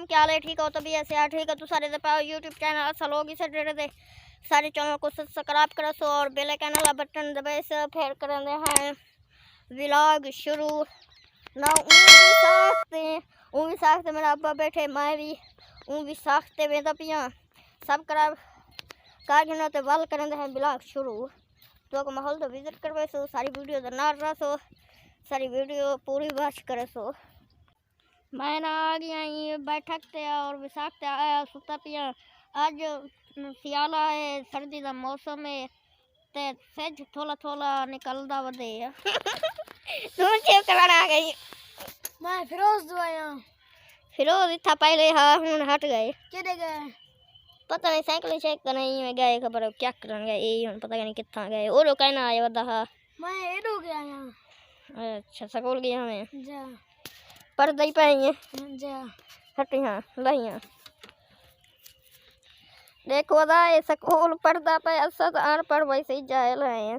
वालेकुम, क्या हाल है? ठीक हो? तभी ऐसे यार ठीक है तो सारे पाओ यूट्यूब चैनल असल होगी से डेढ़ दे सारे चैनल को सब्सक्राइब करो सो और बेल आइकन वाला बटन दबाए से फिर करेंगे हैं व्लॉग शुरू ना भी साखते मेरा अब्बा बैठे मैं भी साखते वे पिया सब करा कार तो वाल करेंगे हैं व्लॉग शुरू तो माहौल तो विजिट करवे सो सारी वीडियो तो ना रहा सो सारी वीडियो पूरी वॉच करे सो मैं ना आ गया ये बैठक ते और विसाख ते आया सुता पिया आज सियाला है सर्दी का मौसम है ते सेज थोड़ा थोड़ा निकलदा वदे तुम चेक कराना आ गई मैं फिरोज दुआया फिरोज इतना पहले हाँ हूं हट गए केड़े गए पता नहीं साइकिल चेक करने में गए खबर क्या करन गए ये पता नहीं कितना गए और कहना आया वदा हाँ मैं एडो गया यहां अच्छा स्कूल गया हमें जा पढ़ पाएंगे जा हट यहाँ लहिया देखो वदा ये स्कूल पढ़दा पे असा तो अनपढ़ वैसे ही जायल है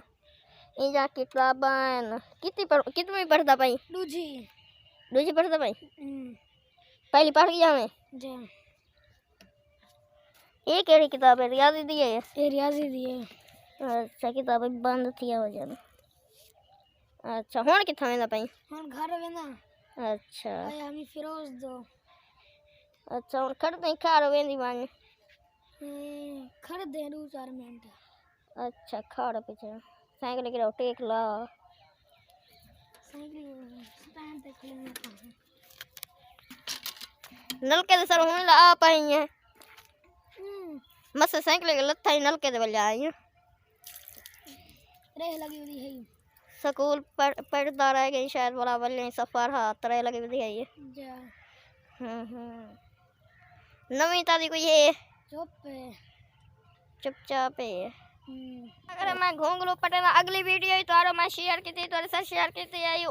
ये जा किताबां कितनी पढ़दा पाई दूजी पढ़दा पाई पहली पढ़ गया हमें जा ये केड़ी किताब है रियाजी दी है ये रियाजी दी है अच्छा किताब बंद थी हो जाना अच्छा हुन किथा वेंदा पाई हुन घर वेंदा अच्छा आया हम फिरोज दो अच्छा हुन खड़ नहीं खार वेंदी माने खड़ दे 2-4 मिनट अच्छा खाड़ पीछे साइकिल के टेक ला साइकिल स्टैंड पे खड़े नलके दे सर हुन ला आ पाई है मस साइकिल के लत्था ही नलके दे बल आई रे लगी हुई है स्कूल पढ़दा रह गई शायद वाला बल्ले सफर हाथ तरह लगी हुई है ये जा नवी तादी कोई है चुपचाप है अगर मैं घोंगलू पटेना अगली वीडियो तो मैं शेयर की थी तो शेयर की थी आई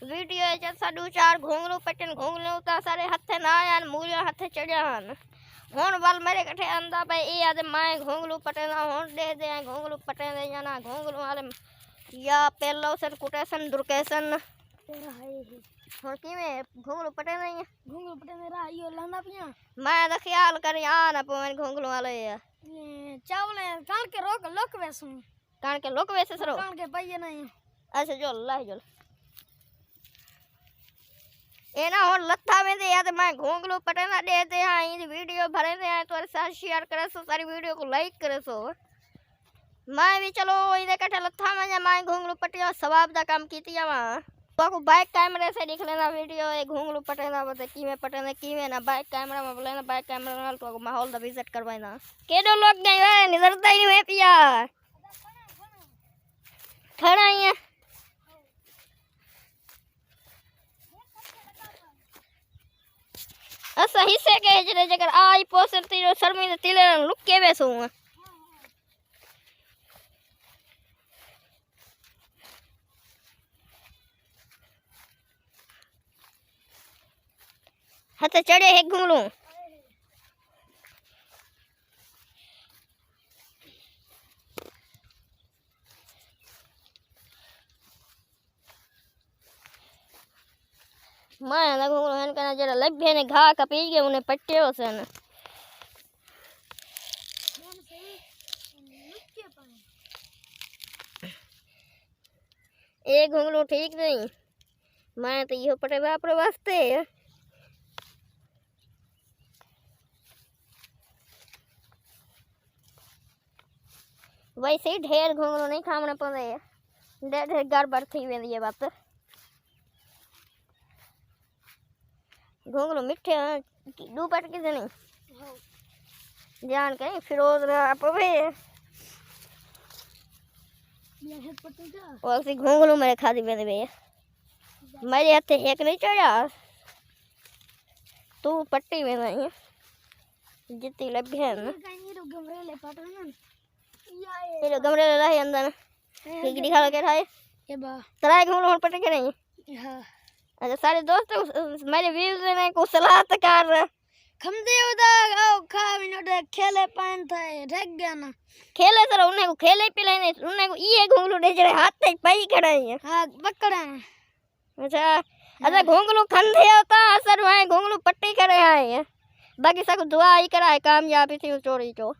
वीडियो जैसा 2-4 घोंगलू पटन घोंगलू तो सारे हथे ना आया मूलिया हथे चढ़िया हुन वाल मेरे कठे आंदा पे ये आदे मैं घोंगलू पटेना हुन दे घोंगलू पटे दे जाना घोंगलू वाले या पहलो सन कुटेसन दुर्केसन तेरा है हुन किवें घोंगलू पटे नहीं घोंगलू पटे मेरा यो लाना पिया मैं तो ख्याल कर आ ना पे घोंगलू वाले चावल कान के रोक लोक वैसू कान के लोक वैसे सरो कान के पहिए नहीं अच्छा जो ला जो ए ना और लत्था में दे याद मैं घोंगलू पटेना देते हैं ये वीडियो भरे दे हैं तो साथ शेयर करे सो सारी वीडियो को लाइक करे सो मैं भी चलो इधर कटे लत्था में मैं घोंगलू पटिया सवाब दा काम कीती वहां तो बैक कैमरे से देख लेना वीडियो ये घोंगलू पटेना बते कीवे ना बैक कैमरा में बोलेना बैक कैमरा नाल तो माहौल दा विजिट करवाइना केडो लोग गए है निजरता ही है पिया खड़ा ही है असा हिस्से के जरे जगर आई पोसर तीरो शर्मी ने तिले लुक के बेसू हते चढ़े है घुमलू मैं ना घुमलू हन कना जरा लब्बे ने घा कपी के उन्हें पट्टे हो सन एक घुमलू ठीक नहीं मैं तो यो पटे बाप रे वास्ते वैसे ही ढेर घुंगलू नहीं खामने पड़े ढेर गड़बड़ थी वेंदी ये बात घुंगलू मिठे दू पट किसे नहीं जान के फिरोज पवे वैसे घुंगलू मेरे खादी वेंदी भैया मेरे हाथ एक नहीं चढ़ा तू पट्टी में नहीं जितनी लगी है ना ये गमरे ले रहा है अंदर गिड़ी खा के रहा ये बा तराई घुंगलू हुन पटे के नहीं हां अच्छा सारे दोस्त मेरे व्यूज में को सलाह कर खमदे उदा आओ खा मिनट खेले पान था रख गया ना खेले सर उन्हें को खेले पिले नहीं उन्हें को ये घुंगलू दे जरे हाथ पे पाई खड़ा है हां पकड़ा अच्छा अच्छा घोंगलू खंधे होता असर है घोंगलू पट्टी करे है बाकी सब दुआ ही करा है कामयाबी थी चोरी जो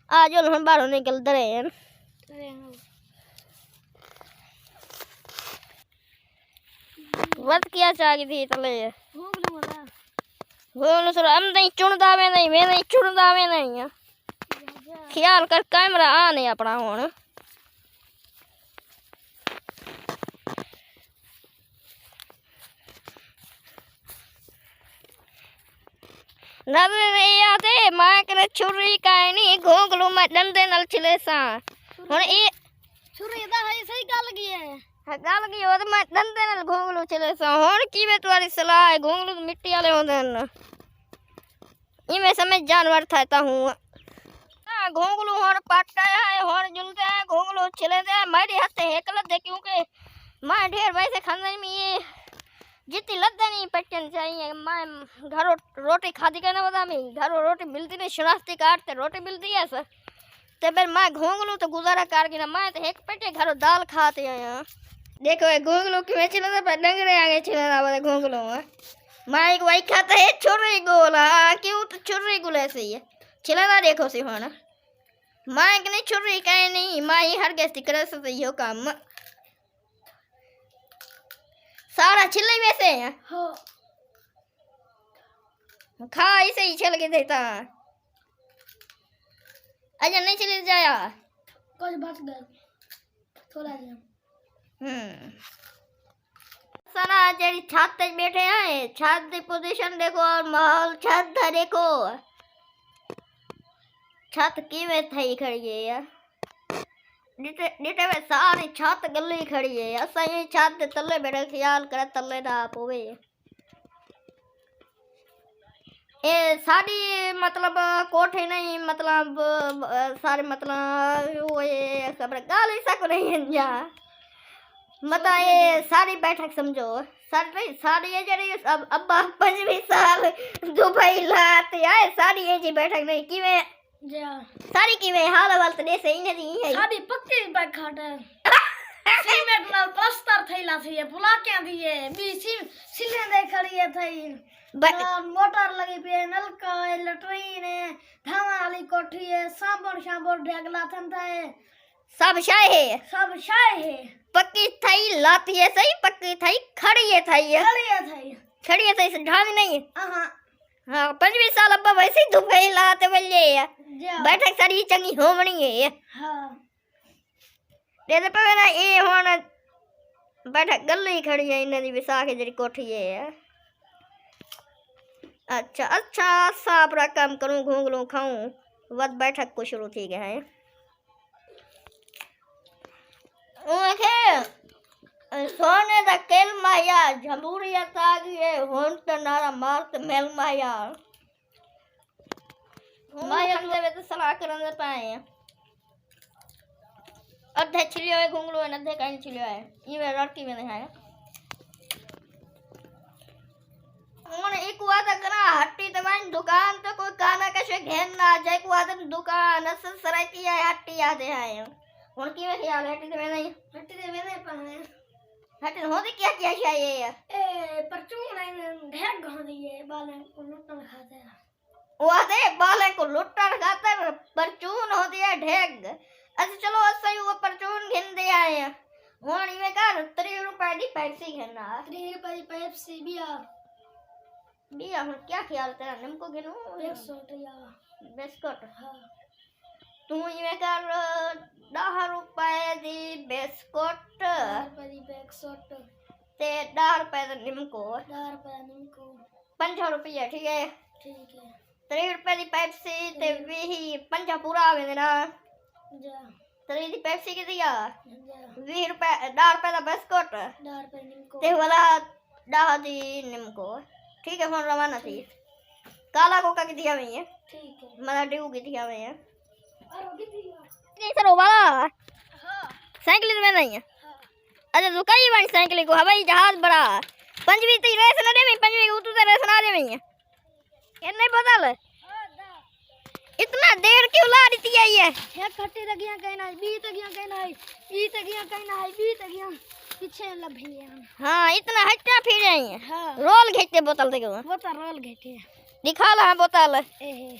आज हम बाहर निकल दरे हैं वत किया चाह थी तले घोंगलू सर हम नहीं चुनदा वे नहीं चुनदा वे नहीं ख्याल कर कैमरा आ नहीं अपना हुन नजर नहीं आते मां के छुरी काई नहीं घोंगलू में डंडे नाल छिले सा हुन ए छुरी दा है सही गल गई है गल की हो मैं डंडे नाल घोंगलू छिले सा हुन कीवे तुम्हारी सलाह है घोंगलू तो मिट्टी वाले होंदे न इमे समझ जानवर था ता हूं घोंगलू हुन पटाया है हुन जुलते हैं घोंगलू छिले दे मेरे हाथ हेकल दे क्योंकि मैं ढेर वैसे खाने में ये जितनी लद्दा नहीं पटन चाहिए मैं घरों रोटी खाती कहना बता मैं घरों रोटी मिलती नहीं शनाख्ती काटते रोटी मिलती है सर तो फिर मैं घोंगलू तो गुजारा कर गिना मैं तो एक पेटे घरों दाल खाते हैं यहाँ देखो घोंगलू कि मैं चिल्ला पर डंगरे आगे चिल्ला बता घोंगलू मैं एक वही खाता है छुरी गोला क्यों तो छुरी गोले से ही है चिल्ला देखो सी होना मैं नहीं छुरी कहे नहीं मैं ही हर गैस तिकड़ा से यो काम सारा छिले वैसे हैं हो खा इसे ही छिल के देता अच्छा नहीं छिल जाया कुछ बच गए थोड़ा जा सारा जेडी छत पे बैठे हैं छत की पोजीशन देखो और माहौल छत दा देखो छत किवे थई खड़ी है यार डिटे में सारी छत गली खड़ी है असा ये छत दे तले बैठे ख्याल करे तले ना पोवे ए साड़ी मतलब कोठे नहीं मतलब सारे मतलब वो ये सब गाल ऐसा को नहीं है जा मता ये सारी बैठक समझो सारी ये जड़ी अब अब्बा 25 साल दुबई लाते आए सारी ये जी बैठक नहीं किवे जा सारी किवे हाल वाल तो देसे इने दी है साडी पक्की बैग खाटे सीमेंट नाल प्लास्टर थैला थी बुला के दिए बीसी सिले दे खड़ी है थई मोटर लगी पे नलका है लटरीन है धावा वाली कोठी है साबुन ढगला थंदा है सब शाय है पक्की थई लाती है सही पक्की थई खड़ी है खड़ी है थई ढाल नहीं हां हां 25 साल अब्बा वैसे ही दुबई लाते बल्ले बैठक सारी चंगी होवणी है हां दे पे ना ए हुन बैठक गली खड़ी है इने दी विसाख जरी कोठी है अच्छा सापरा काम करूं घोंगलू खाऊं वद बैठक को शुरू थी गए हैं ओके सोने दा केल माया जमूरिया तागी है होन त नारा मार्त मेल माया माया हमसे वे तो सलाह करन दे पाए अद्धे छिलियो है घोंगलू है अद्धे काई छिलियो है ये वे लड़की में है उन एक वादा करा हट्टी तवान दुकान तो कोई काना कशे घेन ना जाए को वादा दुकान असल सरायती है हट्टी आते हैं उन की ख्याल हट्टी ते मैंने पाए हट्टी होती क्या चाहिए ए परचून है ढेर गंदी है बाले को लुटन खाते हैं वो आते बाले को लुटन खाते हैं परचून होती है ढेग अच्छा चलो असही वो परचून घिन दे आए वहां इवे कर 3 रुपए दी पेप्सी घेना 3 रुपए दी पेप्सी बिया हम क्या ख्याल तेरा नमको गिनो 100 या बिस्कुट हां तू ये कर 10 रुपए दी बिस्कुट 10 रुपए दी बिस्कुट ते 10 रुपए दा निमको 5 रुपए ठीक है 3 ठीक है रुपए दी पेप्सी ते 5 पूरा आवे देना जा 3 दी पेप्सी की दिया जा 20 रुपए 10 रुपए दा बिस्कुट 10 रुपए निमको ते वाला 10 दी निमको ठीक है फोन रवाना थी काला कोका की दिया में है ठीक है मला ड्यू की दिया में है और भी दिया नहीं सर वाला हां साइकिल में नहीं है हां अच्छा रुकाई वाली साइकिल को हवाई जहाज बड़ा 5वीं ती रेस न दे में 5वीं उतु ते रेस ना दे में ये नहीं पता ले इतना देर क्यों ला दी आई है एक खट्टी तगिया कहना बी तगिया कहना ई तगिया कहना बी तगिया पीछे लभी है। हाँ इतना हटना फिर जाइए। हाँ रोल घेते बोतल देखो बोतल रोल घेटे दिखा ला बोतल ए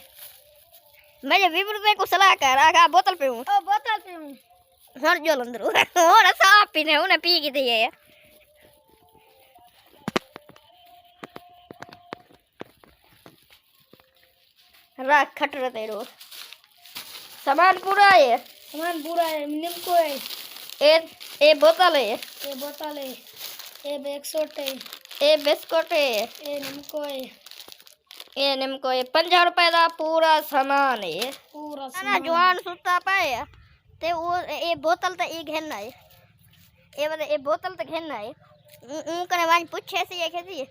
मैं विवृत को सलाह कर आगा बोतल पे हूँ ओ बोतल पे हूँ हर जो अंदर और साफ पीने उन्हें पी की थी ये राख खट रहे तेरो सामान पूरा है सामान पूरा है निम्को है ए बोतल है ये बोतल है ये बैग सोट है ए बिस्कुट है ये निम्को है ये निम्को ये 50 रुपए का पूरा सामान है पूरा ना जवान सुता पाए ते वो ये बोतल तो ये घेरना है ये बता ये बोतल तो घेरना है ऊ कने वान पूछे से ये कहती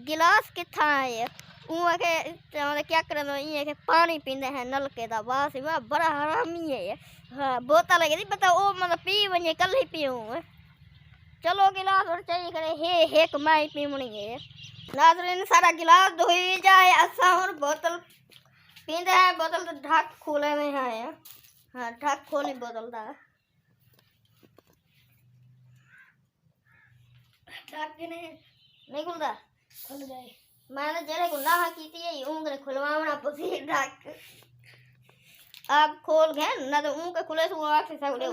गिलास किथा है ऊ के मतलब क्या करनो ये के पानी पींदे हैं नलके दा वाह सी वाह बड़ा हरामी है हां बोतल है पता ओ मतलब पी वने कल ही पीऊं चलो गिलास और चाहिए करे हे एक माई पीवनी है नाज़रीन सारा गिलास धोई जाए असा और बोतल पींदे हैं बोतल तो ढक खोले में है हाँ ढक खोली बोतल दा ढक के नहीं खुलता खुल गए मैंने जरे को ना की थी ऊँग खुलवाना पसी ढक आप खोल गए ना तो ऊँग खुले तो आँख से सब ले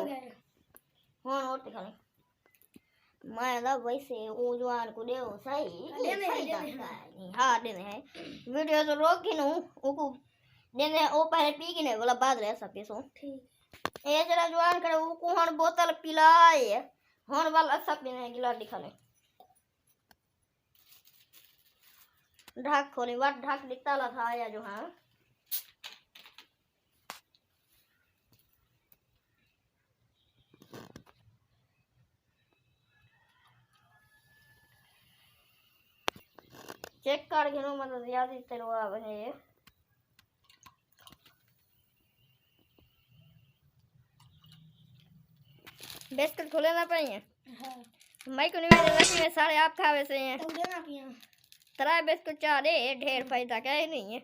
हाँ और दिखाने मैं ना वैसे ऊँजवान को देओ सही हाँ देने हैं वीडियो तो रोक ही नू उनको देने ओ पहले पी के नहीं बोला बाद रह सब पेसो ठीक ये जरा जवान करे उनको हन बोतल पिलाए हन वाला सब पीने गिलास दिखाने ढक खोले वाट ढक दिखता ला था या जो हाँ चेक कर घेनो मतलब ज्यादा तेरो आव है बिस्कुट खोले ना पाइए हाँ मैं को नहीं रखी है सारे आप खावे से हैं तुम देना पिया तरा बिस्कुट चाह दे ढेर फायदा क्या ही नहीं है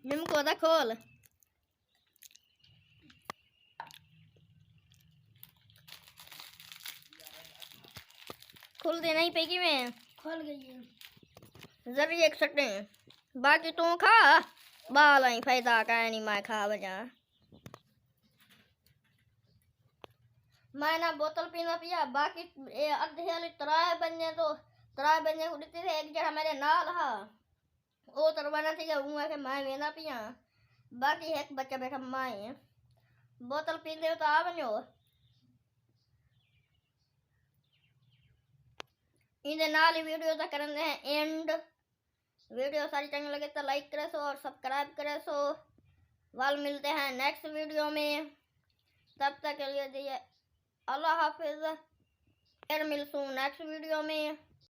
निम्को दा खोल खुल दे नहीं पेगी में खोल गई है जरी एक सटे बाकी तू खा बाल ही फायदा का नहीं मैं खा बजा मैं ना बोतल पीना पिया बाकी ये अद्धे वाली तराए बने तो तराए बने को देते थे एक जगह मेरे नाल हा ओ तरवाना थी कि ऊँ के मैं वेना पिया बाकी एक बच्चा बैठा मैं बोतल पीते तो आ बनो इन्हें नाल वीडियो तक करने हैं एंड वीडियो सारी चंगी लगे तो लाइक करे सो और सब्सक्राइब करे सो वाल मिलते हैं नेक्स्ट वीडियो में तब तक के लिए दिए अल्लाह हाफिज फिर मिलसूँ नेक्स्ट वीडियो में।